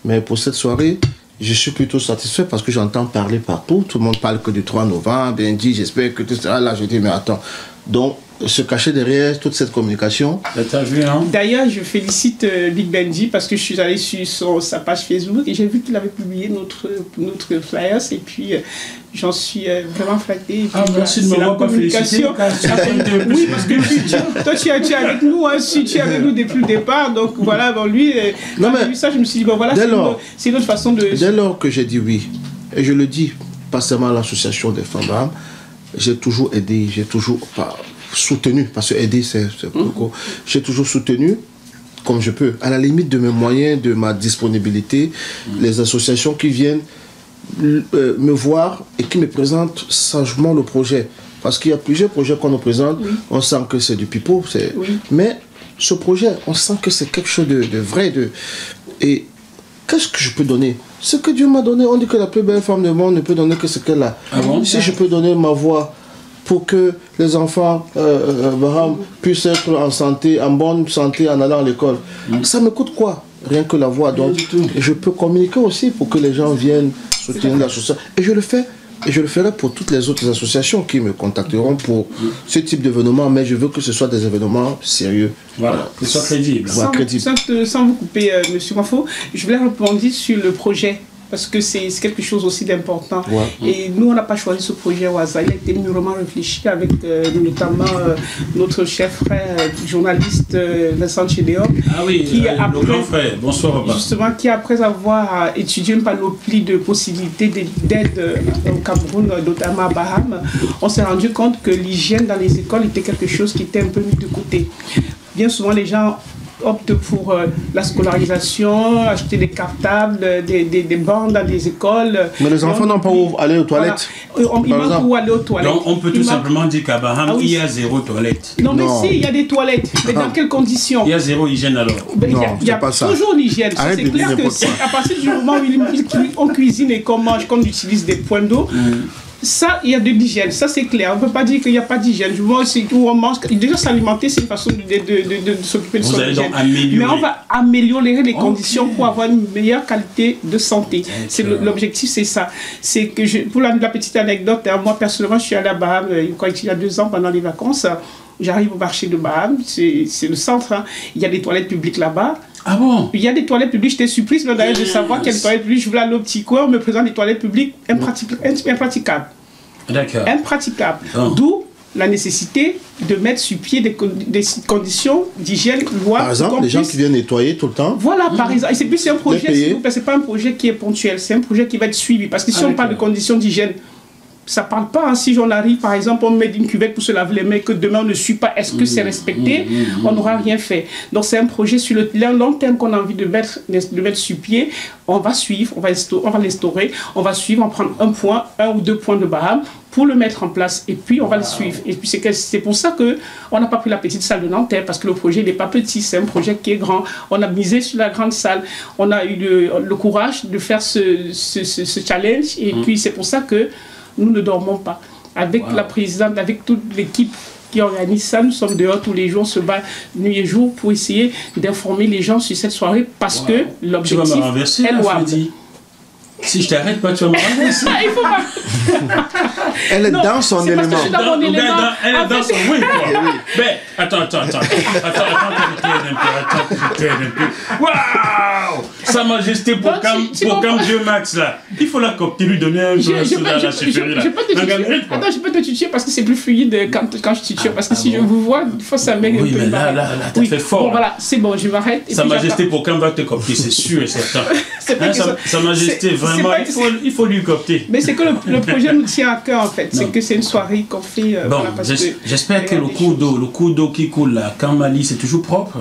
Mais pour cette soirée, je suis plutôt satisfait parce que j'entends parler partout. Tout le monde parle que du 3 novembre. Benji, j'espère que tout ça. Là, je dis, mais attends. Donc, se cacher derrière toute cette communication. D'ailleurs, je félicite Big Benji parce que je suis allé sur sa page Facebook et j'ai vu qu'il avait publié notre flyers. Et puis, J'en suis vraiment flattée. Merci de m'avoir pas félicité. Oui, parce que toi, tu es avec nous, hein, tu es avec nous depuis le départ. Donc voilà, bon, lui, quand j'ai vu ça, je me suis dit, bon voilà, c'est une autre façon de... Dès lors que j'ai dit oui, et je le dis, pas seulement à l'association des femmes Baham, j'ai toujours aidé, j'ai toujours soutenu, parce que aider, c'est beaucoup. J'ai toujours soutenu comme je peux, à la limite de mes moyens, de ma disponibilité, les associations qui viennent me voir et qui me présentent sagement le projet. Parce qu'il y a plusieurs projets qu'on nous présente, on sent que c'est du pipeau, mais ce projet, on sent que c'est quelque chose de vrai. Et qu'est-ce que je peux donner? Ce que Dieu m'a donné, on dit que la plus belle femme du monde ne peut donner que ce qu'elle a. Si je peux donner ma voix pour que les enfants Baham puissent être en santé, en bonne santé en allant à l'école, ça me coûte quoi? Rien que la voix. Donc, je peux communiquer aussi pour que les gens viennent soutenir l'association. Et je le fais. Et je le ferai pour toutes les autres associations qui me contacteront pour ce type d'événement, mais je veux que ce soit des événements sérieux. Voilà, que ce soit crédible. Sans vous couper, M. Mafo, je voulais répondre sur le projet, parce que c'est quelque chose aussi d'important. Et nous, on n'a pas choisi ce projet au hasard. Il a été mûrement réfléchi avec notamment notre chef frère, journaliste Vincent Chédéon. Ah oui, le grand frère. Bonsoir. Justement, qui après avoir étudié une panoplie de possibilités d'aide au Cameroun, notamment à Baham, on s'est rendu compte que l'hygiène dans les écoles était quelque chose qui était un peu mis de côté. Bien souvent, les gens optent pour la scolarisation, acheter des cartables, des bancs dans des écoles. Mais les enfants n'ont pas où aller aux toilettes. Voilà. Ils manquent où aller aux toilettes. Donc on peut tout simplement dire qu'à Baham, il y a zéro toilette. Non, mais si, il y a des toilettes. Mais dans quelles conditions? Il y a zéro hygiène alors. Non, il y a pas ça. toujours l'hygiène. C'est clair que à partir du moment où on cuisine et qu'on mange, qu'on utilise des points d'eau, ça, il y a de l'hygiène, ça c'est clair. On ne peut pas dire qu'il n'y a pas d'hygiène. Où on mange, déjà s'alimenter, c'est une façon de s'occuper de son hygiène. Mais on va améliorer les conditions pour avoir une meilleure qualité de santé. L'objectif, c'est ça. C'est que pour la petite anecdote, moi personnellement, je suis allée à Baham il y a 2 ans pendant les vacances. J'arrive au marché de Baham, c'est le centre. Hein. Il y a des toilettes publiques là-bas. Ah bon? Il y a des toilettes publiques, j'étais surprise d'ailleurs de savoir qu'il y a des toilettes publiques. Je voulais aller au petit coin, on me présente des toilettes publiques impraticables. D'accord. Impraticables. D'où la nécessité de mettre sur pied des conditions d'hygiène loi. Par exemple, les gens qui viennent nettoyer tout le temps. Voilà, par exemple. Et c'est un projet, c'est pas un projet qui est ponctuel, c'est un projet qui va être suivi. Parce que si on parle de conditions d'hygiène, ça ne parle pas, hein. Si j'en arrive, par exemple, on met une cuvette pour se laver les mains, que demain on ne suit pas, est-ce que c'est respecté? On n'aura rien fait. Donc c'est un projet sur le long terme qu'on a envie de mettre sur pied. On va suivre, on va l'instaurer, on va suivre, on va prendre un ou deux points de Baham pour le mettre en place et puis on va le suivre. Et puis c'est pour ça qu'on n'a pas pris la petite salle de Nanterre, parce que le projet n'est pas petit, c'est un projet qui est grand. On a misé sur la grande salle, on a eu le courage de faire ce challenge et puis c'est pour ça que nous ne dormons pas. Avec la présidente, avec toute l'équipe qui organise ça, nous sommes dehors tous les jours, se bat nuit et jour pour essayer d'informer les gens sur cette soirée parce que l'objectif est louable. Si je t'arrête pas, tu vas me renverser. Il faut pas. Elle est dans son élément. Elle est dans son oui, quoi. Mais attends, waouh! Sa Majesté pour comme Dieu Max là. Il faut la copter, lui donner un peu à la chefferie là. Attends, je peux te tutoyer parce que c'est plus fluide quand je tutoie. Parce que si je vous vois, il faut ça met un peu. Oui, mais là, t'as fait fort. Bon, voilà, c'est bon, je m'arrête. Sa Majesté pour quand va te copter, c'est sûr et certain. Sa Majesté, vraiment, il faut lui copter. Mais c'est que le projet nous tient à cœur en fait. C'est que c'est une soirée qu'on fait. Bon, j'espère que le cours d'eau qui coule là, Kamali, c'est toujours propre.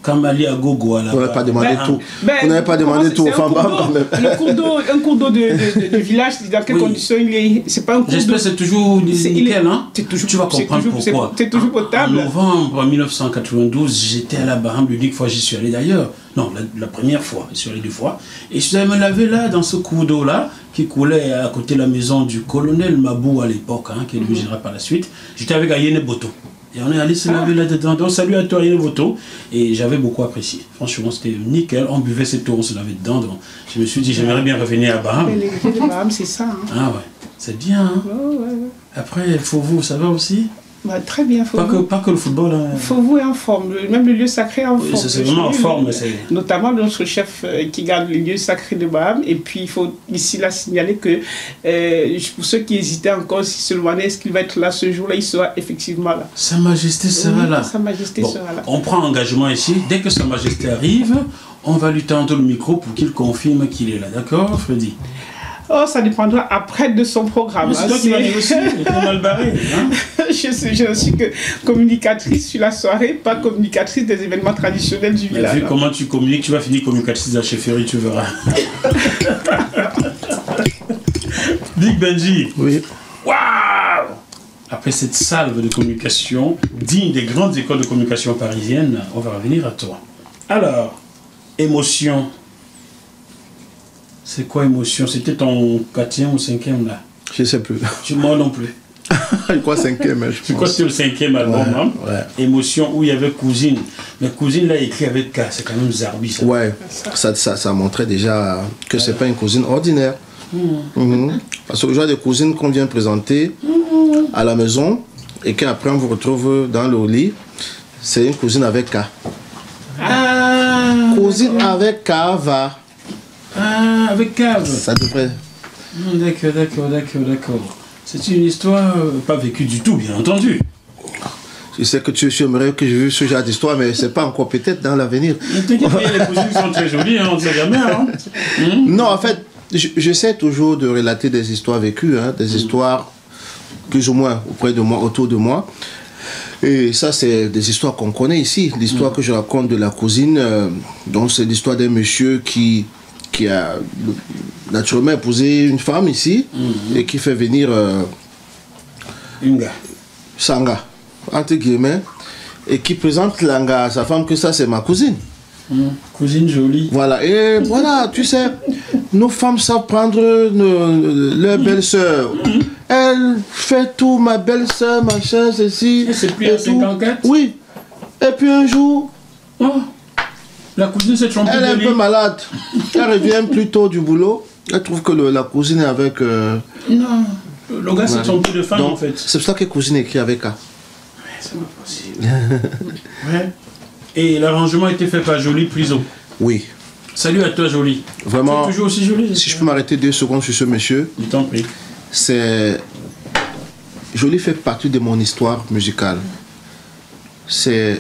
Kamali à Gogo, là. On n'avait pas demandé tout. On n'avait pas demandé tout aux femmes quand même. Un cours d'eau de village, dans quelles conditions il est? C'est pas un cours d'eau. J'espère que c'est toujours nickel, hein? Tu vas comprendre pourquoi. C'est toujours potable. En novembre 1992, j'étais à la Baham, l'unique fois j'y suis allé d'ailleurs. Non, la première fois, je suis allé 2 fois. Et je suis allé me laver là, dans ce cours d'eau-là, qui coulait à côté de la maison du colonel Mabou à l'époque, hein, qui est devenu général par la suite. J'étais avec Ayene Boto. Et on est allé se laver là-dedans. Donc salut à toi, Ayene Boto. Et j'avais beaucoup apprécié. Franchement, c'était nickel. On buvait cette eau, on se lavait dedans. Donc je me suis dit, j'aimerais bien revenir à Baham. Mais les de Baham, c'est ça. Hein. Ah ouais, c'est bien. Hein. Ouais. Après, pour vous, ça va aussi? Bah, très bien. Pas que le football. Hein. Il faut vous en forme, même le lieu sacré en forme. C'est vraiment en forme. Notamment notre chef qui garde le lieu sacré de Baham. Et puis il faut ici là signaler que pour ceux qui hésitaient encore, si se demandaient est-ce qu'il va être là ce jour-là, il sera effectivement là. Sa Majesté sera là. Sa Majesté sera là. On prend engagement ici. Dès que Sa Majesté arrive, on va lui tendre le micro pour qu'il confirme qu'il est là. D'accord, Freddy? Oh, ça dépendra après de son programme. C'est toi qui vas négocier, il est mal barré. Hein? Je ne suis que communicatrice sur la soirée, pas communicatrice des événements traditionnels du village. Vu comment tu communiques, tu vas finir communicatrice de la chefferie, tu verras. Big Benji. Oui. Waouh! Après cette salve de communication, digne des grandes écoles de communication parisiennes, on va revenir à toi. Alors, émotion. C'est quoi émotion? C'était ton 4e ou 5e là? Je ne sais plus. Moi non plus. Je crois 5e, je Je crois que c'était le 5e album. Ouais, hein? ouais. Émotion, où il y avait Cousine. Mais Cousine là écrit avec K, c'est quand même Zarbi ça. Ouais, ça montrait déjà que c'est pas une cousine ordinaire. Parce que j'ai des cousines qu'on vient présenter à la maison et qu'après on vous retrouve dans le lit, c'est une cousine avec K. Cousine avec K va. Avec Cave. Ça devrait. D'accord. C'est une histoire pas vécue du tout, bien entendu. Je sais que tu aimerais que j'ai vu ce genre d'histoire, mais c'est pas encore peut-être dans l'avenir. Ne t'inquiète pas, les cousines sont très jolies, hein, on ne sait jamais. Hein. Non, en fait, j'essaie toujours de relater des histoires vécues, hein, des histoires plus ou moins auprès de moi, autour de moi. Et ça, c'est des histoires qu'on connaît ici. L'histoire que je raconte de la cousine, donc c'est l'histoire d'un monsieur qui a naturellement épousé une femme ici et qui fait venir Sanga, entre guillemets, et qui présente Langa à sa femme que ça c'est ma cousine. Cousine jolie. Voilà, et voilà, tu sais, nos femmes savent prendre leur belle-sœur. Elle fait tout, ma belle-sœur, machin, ceci. Et c'est plus à 54? Oui. Et puis un jour... Oh. La cousine s'est trompée. Elle est un peu malade. Elle revient plus tôt du boulot. Elle trouve que la cousine est avec... Non, le gars s'est trompé de femme en fait. C'est pour ça que la cousine écrit avec elle. C'est pas possible. Ouais. Et l'arrangement a été fait par Jolie Prison. Oui. Salut à toi Jolie. Vraiment. Tu es toujours aussi jolie. Si je peux m'arrêter 2 secondes sur ce monsieur. Je t'en prie. C'est... Jolie fait partie de mon histoire musicale.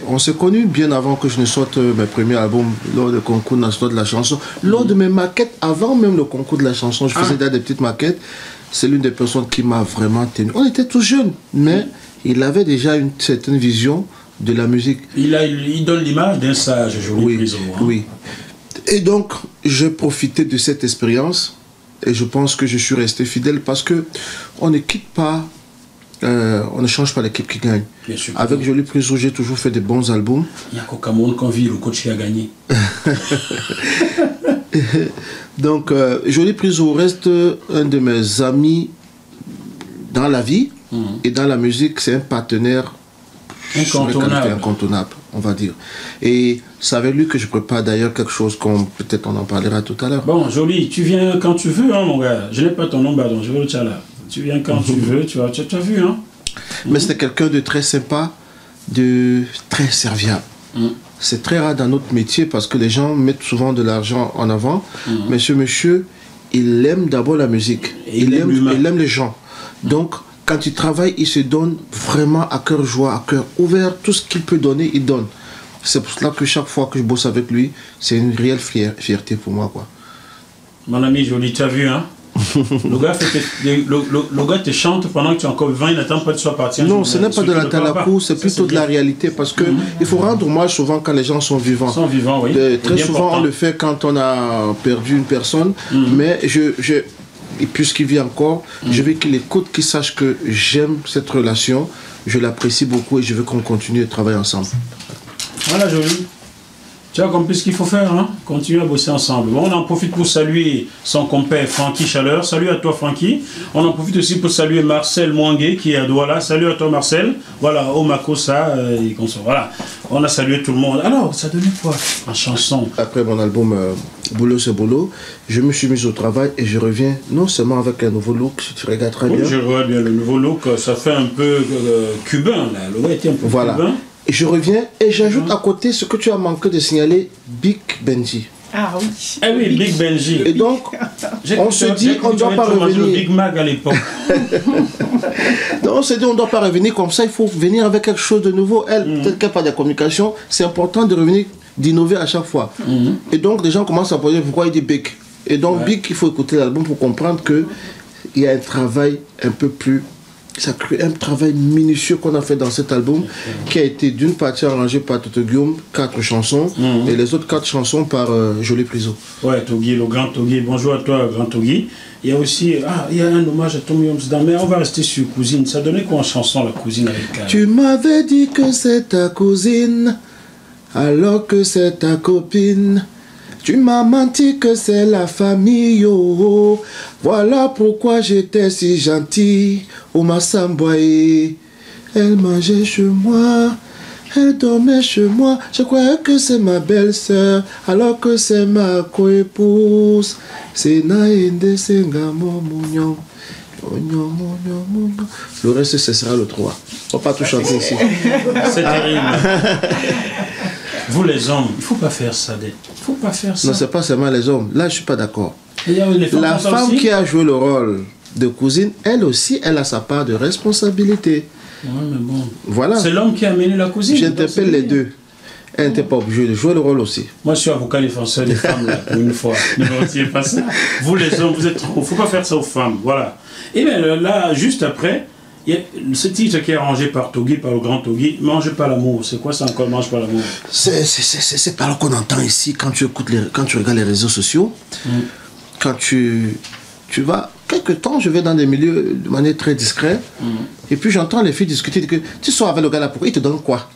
On s'est connus bien avant que je ne sorte mes premiers albums lors du concours national de la chanson. Lors de mes maquettes, avant même le concours de la chanson, je faisais des petites maquettes. C'est l'une des personnes qui m'a vraiment tenu. On était tous jeunes, mais il avait déjà une certaine vision de la musique. Il donne l'image d'un sage, Jolie Prison. Hein. Oui. Et donc, j'ai profité de cette expérience et je pense que je suis resté fidèle parce que on ne quitte pas. On ne change pas l'équipe qui gagne. Bien sûr. Avec Jolie Prison, j'ai toujours fait de bons albums. Il n'y a qu'au Cameroun qu'on vit, le coach qui a gagné. Donc, Jolie Prison reste un de mes amis dans la vie et dans la musique. C'est un partenaire incontournable, on va dire. Et c'est avec lui que je prépare d'ailleurs quelque chose qu'on peut-être on en parlera tout à l'heure. Bon, Jolie, tu viens quand tu veux, hein, mon gars. Je n'ai pas ton nom, donc je veux le tchala. Tu viens quand tu veux, tu as vu, hein. Mais c'était quelqu'un de très sympa, de très serviable. C'est très rare dans notre métier parce que les gens mettent souvent de l'argent en avant. Mais ce monsieur, il aime d'abord la musique. Il aime les gens. Donc, quand il travaille, il se donne vraiment à cœur joie, à cœur ouvert. Tout ce qu'il peut donner, il donne. C'est pour cela que chaque fois que je bosse avec lui, c'est une réelle fierté pour moi, quoi. Mon ami Jolie, tu as vu, hein. Le gars te chante pendant que tu es encore vivant, il n'attend pas que tu sois parti. Non, ce n'est pas de la talakou, c'est plutôt de la réalité parce que il faut rendre hommage souvent quand les gens sont vivants. Oui. Très souvent, on le fait quand on a perdu une personne, mais et puisqu'il vit encore, je veux qu'il écoute, qu'il sache que j'aime cette relation, je l'apprécie beaucoup et je veux qu'on continue de travailler ensemble. Voilà, Jolie. Tu as compris ce qu'il faut faire, hein? Continuer à bosser ensemble. Bon, on en profite pour saluer son compère Francky Chaleur. Salut à toi, Francky. On en profite aussi pour saluer Marcel Mouangué qui est à Douala. Salut à toi, Marcel. Voilà, Omakosa et consorts. Voilà, on a salué tout le monde. Alors, ça donnait quoi en chanson? Après mon album Boulot c'est Boulot, je me suis mis au travail et je reviens non seulement avec un nouveau look, si tu regardes très bien. Oui, je vois bien le nouveau look. Ça fait un peu cubain, là. Le gars était un peu cubain. Et je reviens et j'ajoute à côté ce que tu as manqué de signaler, Big Benji. Ah oui. Ah oui, Big Benji. Et donc, on se dit, on ne doit pas revenir. Big Mag à l'époque. Donc, on se dit, on ne doit pas revenir comme ça, il faut venir avec quelque chose de nouveau. Elle, peut-être qu'elle n'a pas de communication, c'est important de revenir, d'innover à chaque fois. Et donc, les gens commencent à poser pourquoi il dit Big. Et donc, Big, il faut écouter l'album pour comprendre qu'il y a un travail un peu plus. Ça crée un travail minutieux qu'on a fait dans cet album qui a été d'une partie arrangé par Toto Guillaume, 4 chansons, et les autres 4 chansons par Jolie Priso. Ouais, Togui, le grand Togui. Bonjour à toi, grand Togui. Il y a aussi, il y a un hommage à Tommy Homsdan, mais on va rester sur Cousine. Ça donnait quoi en chanson, la cousine avec Tu m'avais dit que c'est ta cousine, alors que c'est ta copine. Tu m'as menti que c'est la famille, oh. Voilà pourquoi j'étais si gentil. Oh ma Samboye, elle mangeait chez moi, elle dormait chez moi. Je croyais que c'est ma belle-sœur, alors que c'est ma co-épouse. C'est Naïde Sengamo Mounion. Le reste, ce sera le 3. On va pas tout chanter ici. C'est terrible. Vous les hommes, il ne faut pas faire ça. Il ne faut pas faire ça. Non, c'est pas seulement les hommes. Là, je ne suis pas d'accord. La femme aussi? qui a joué le rôle de cousine, elle aussi, elle a sa part de responsabilité. Ouais, mais bon. Voilà. C'est l'homme qui a amené la cousine. J'interpelle les deux. Elle n'était pas obligée de jouer le rôle aussi. Moi, je suis avocat défenseur des femmes, là, pour une fois. Ne me retirez pas ça. Vous, les hommes, vous êtes trop. Il ne faut pas faire ça aux femmes. Voilà. Et bien là, juste après, il y a ce titre qui est arrangé par Togui, par le grand Togui, Mange pas l'amour. C'est quoi ça encore, Mange pas l'amour? C'est pas là qu'on entend ici quand tu écoutes quand tu regardes les réseaux sociaux. Quand tu vas, quelque temps, je vais dans des milieux de manière très discrète, et puis j'entends les filles discuter que tu sors avec le gars là, pourquoi il te donne quoi?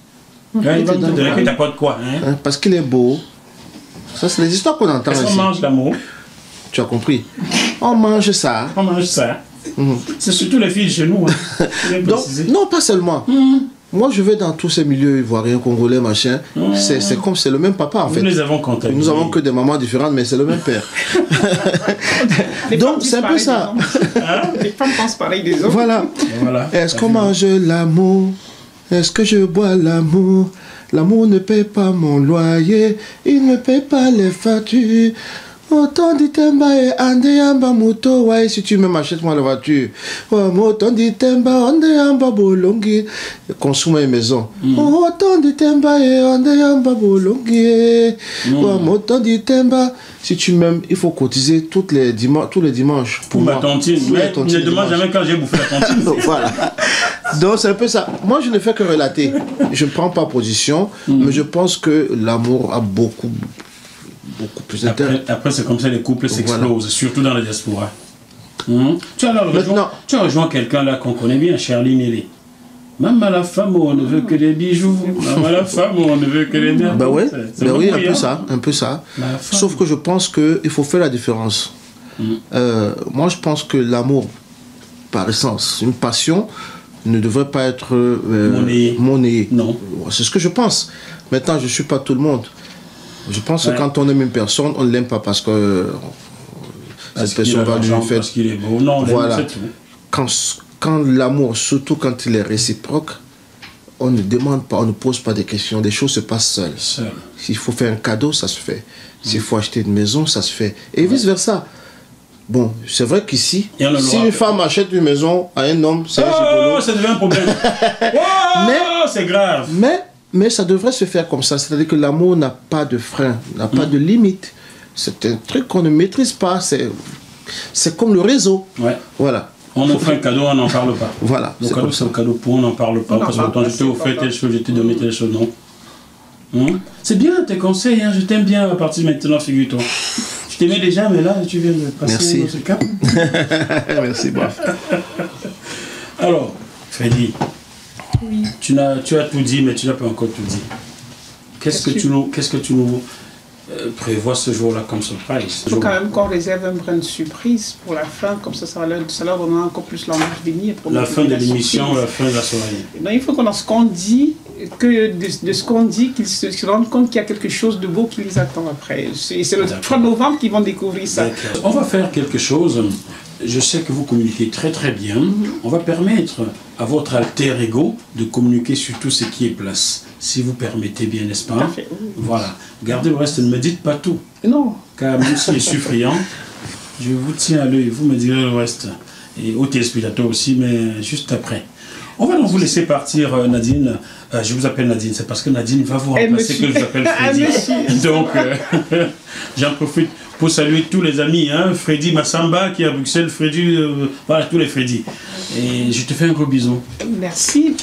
Il va te donner qu'il t'apporte quoi, hein? Parce qu'il est beau. Ça, c'est les histoires qu'on entend ici. Est-ce qu'on mange l'amour? Tu as compris? On mange ça. On mange ça. C'est surtout les filles chez nous. Hein. Donc, non, pas seulement. Moi, je vais dans tous ces milieux ivoiriens, congolais, machin. C'est comme c'est le même papa, en fait. Nous les avons contactés. Nous avons que des mamans différentes, mais c'est le même père. Donc, c'est un peu ça. Les femmes pensent pareil des hommes. Voilà. Est-ce qu'on mange l'amour? Est-ce que je bois l'amour? L'amour ne paye pas mon loyer. Il ne paye pas les factures. Autant dit temba et ande yamba moto, ouais, si tu me achètes-moi la voiture. Autant dit temba, ande yamba bolongi, consomme une maison. Autant dit temba et ande yamba bolongi. Autant dit temba, si tu m'aimes, il faut cotiser tous les dimanches. Pour ma tontine. Mais ne demande jamais quand j'ai bouffé la tontine. Voilà. Donc c'est un peu ça. Moi je ne fais que relater. Je ne prends pas position, mais je pense que l'amour a beaucoup plus d'intérêt. Après c'est comme ça les couples s'explosent, surtout dans la diaspora. Tu as rejoint quelqu'un là qu'on connaît bien, Charlie Nelly. Maman la femme, on ne veut que des bijoux. Maman la femme, on ne veut que des merveilles. Ben oui, un peu ça. Sauf que je pense qu'il faut faire la différence. Moi je pense que l'amour, par essence, une passion, ne devrait pas être monnayé. Non. C'est ce que je pense. Maintenant, je ne suis pas tout le monde. Je pense que quand on aime une personne, on ne l'aime pas parce que cette personne va lui faire... Parce qu'il est beau. Non, voilà. Quand l'amour, surtout quand il est réciproque, on ne demande pas, on ne pose pas des questions. Les choses se passent seules. S'il faut faire un cadeau, ça se fait. S'il faut acheter une maison, ça se fait. Et vice-versa. Bon, c'est vrai qu'ici, si une femme achète une maison à un homme, c'est rigolo. Ça devient un problème. C'est grave. Mais ça devrait se faire comme ça. C'est-à-dire que l'amour n'a pas de frein, n'a pas de limite. C'est un truc qu'on ne maîtrise pas. C'est comme le réseau. Ouais. Voilà. On offre un cadeau, on n'en parle pas. Voilà. Le cadeau, c'est un cadeau pour, on n'en parle pas. Parce que quand je t'ai offert telle chose, je t'ai donné telle chose, non. C'est bien tes conseils, hein, je t'aime bien à partir de maintenant, figure-toi. Je t'aimais déjà, mais là, tu viens de passer dans ce cap. Merci, bref. Alors, Freddy, oui. tu as tout dit, mais tu n'as pas encore tout dit. Qu'est-ce que tu nous prévois ce jour-là comme surprise? Il faut quand même qu'on réserve un brin de surprise pour la fin, comme ça leur donnera encore plus l'envie de venir. Pour la fin de l'émission, la fin de la soirée. Non, il faut que dans ce qu'on dit, de ce qu'on dit, qu'ils se rendent compte qu'il y a quelque chose de beau qui les attend après. C'est le 3 novembre qu'ils vont découvrir ça. On va faire quelque chose. Je sais que vous communiquez très très bien. On va permettre à votre alter ego de communiquer sur tout ce qui est place. Si vous permettez bien, n'est-ce pas? Parfait. Voilà. Gardez le reste, ne me dites pas tout. Non. Car même s'il est suffrayant, je vous tiens à l'œil, vous me direz le reste. Et au téléspectateur aussi, mais juste après. On va donc vous laisser partir, Nadine. Je vous appelle Nadine, c'est parce que Nadine va vous remplacer que je vous appelle Freddy. Donc, j'en profite pour saluer tous les amis. Hein, Freddy Massamba qui est à Bruxelles, Freddy, voilà, tous les Freddy. Et je te fais un gros bisou. Merci.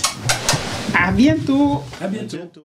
À bientôt. À bientôt.